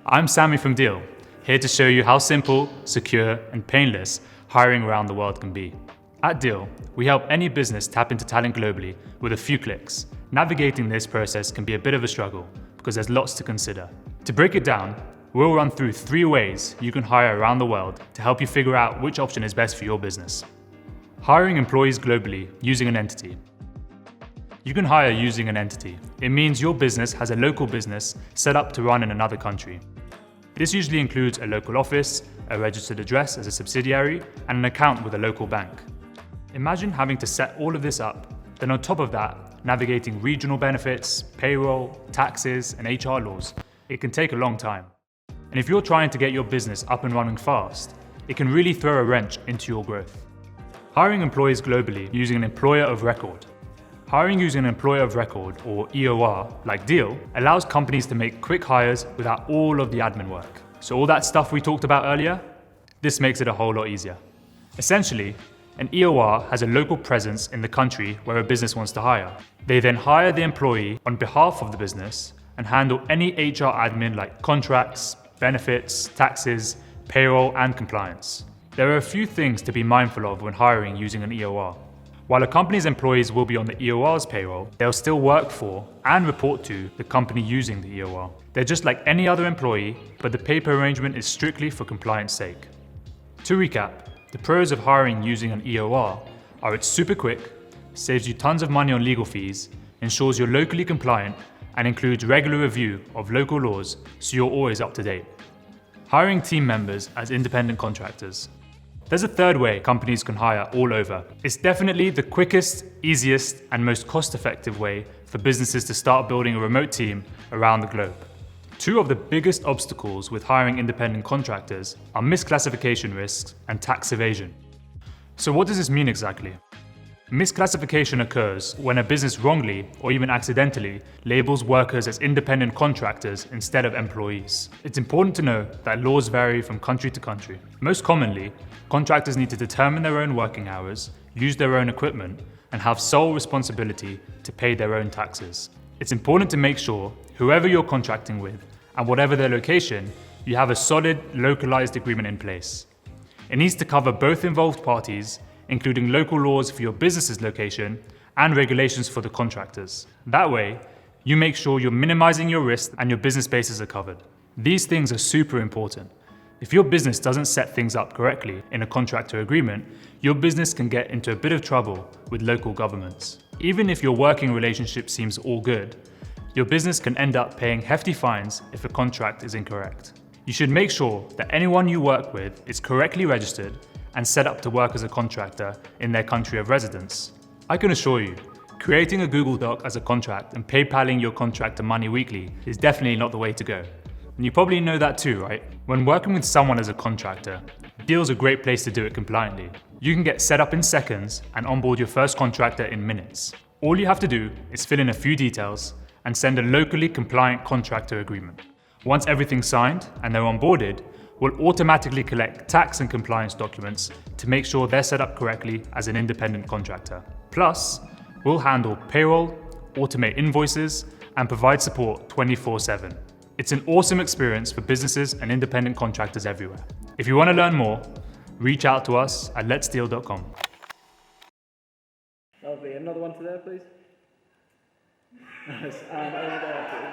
I'm Sammy from Deel, here to show you how simple, secure, and painless hiring around the world can be. At Deel, we help any business tap into talent globally with a few clicks. Navigating this process can be a bit of a struggle because there's lots to consider. To break it down, we'll run through 3 ways you can hire around the world to help you figure out which option is best for your business. Hiring employees globally using an entity. You can hire using an entity. It means your business has a local business set up to run in another country. This usually includes a local office, a registered address as a subsidiary, and an account with a local bank. Imagine having to set all of this up, then on top of that, navigating regional benefits, payroll, taxes, and HR laws. It can take a long time. And if you're trying to get your business up and running fast, it can really throw a wrench into your growth. Hiring employees globally using an employer of record. Hiring using an employer of record, or EOR, like Deel, allows companies to make quick hires without all of the admin work. So all that stuff we talked about earlier, this makes it a whole lot easier. Essentially, an EOR has a local presence in the country where a business wants to hire. They then hire the employee on behalf of the business and handle any HR admin like contracts, benefits, taxes, payroll, and compliance. There are a few things to be mindful of when hiring using an EOR. While a company's employees will be on the EOR's payroll, they'll still work for and report to the company using the EOR. They're just like any other employee, but the paper arrangement is strictly for compliance sake. To recap, the pros of hiring using an EOR are it's super quick, saves you tons of money on legal fees, ensures you're locally compliant, and includes regular review of local laws so you're always up to date. Hiring team members as independent contractors. There's a third way companies can hire all over. It's definitely the quickest, easiest, and most cost-effective way for businesses to start building a remote team around the globe. 2 of the biggest obstacles with hiring independent contractors are misclassification risks and tax evasion. So what does this mean exactly? Misclassification occurs when a business wrongly, or even accidentally, labels workers as independent contractors instead of employees. It's important to know that laws vary from country to country. Most commonly, contractors need to determine their own working hours, use their own equipment, and have sole responsibility to pay their own taxes. It's important to make sure whoever you're contracting with, and whatever their location, you have a solid, localized agreement in place. It needs to cover both involved parties, including local laws for your business's location and regulations for the contractors. That way, you make sure you're minimizing your risk and your business bases are covered. These things are super important. If your business doesn't set things up correctly in a contractor agreement, your business can get into a bit of trouble with local governments. Even if your working relationship seems all good, your business can end up paying hefty fines if a contract is incorrect. You should make sure that anyone you work with is correctly registered and set up to work as a contractor in their country of residence. I can assure you, creating a Google Doc as a contract and PayPaling your contractor money weekly is definitely not the way to go. And you probably know that too, right? When working with someone as a contractor, Deel's a great place to do it compliantly. You can get set up in seconds and onboard your first contractor in minutes. All you have to do is fill in a few details and send a locally compliant contractor agreement. Once everything's signed and they're onboarded, we'll automatically collect tax and compliance documents to make sure they're set up correctly as an independent contractor. Plus, we'll handle payroll, automate invoices, and provide support 24/7. It's an awesome experience for businesses and independent contractors everywhere. If you want to learn more, reach out to us at letsdeel.com. Lovely. Another one to there, please. Nice. And over there, please.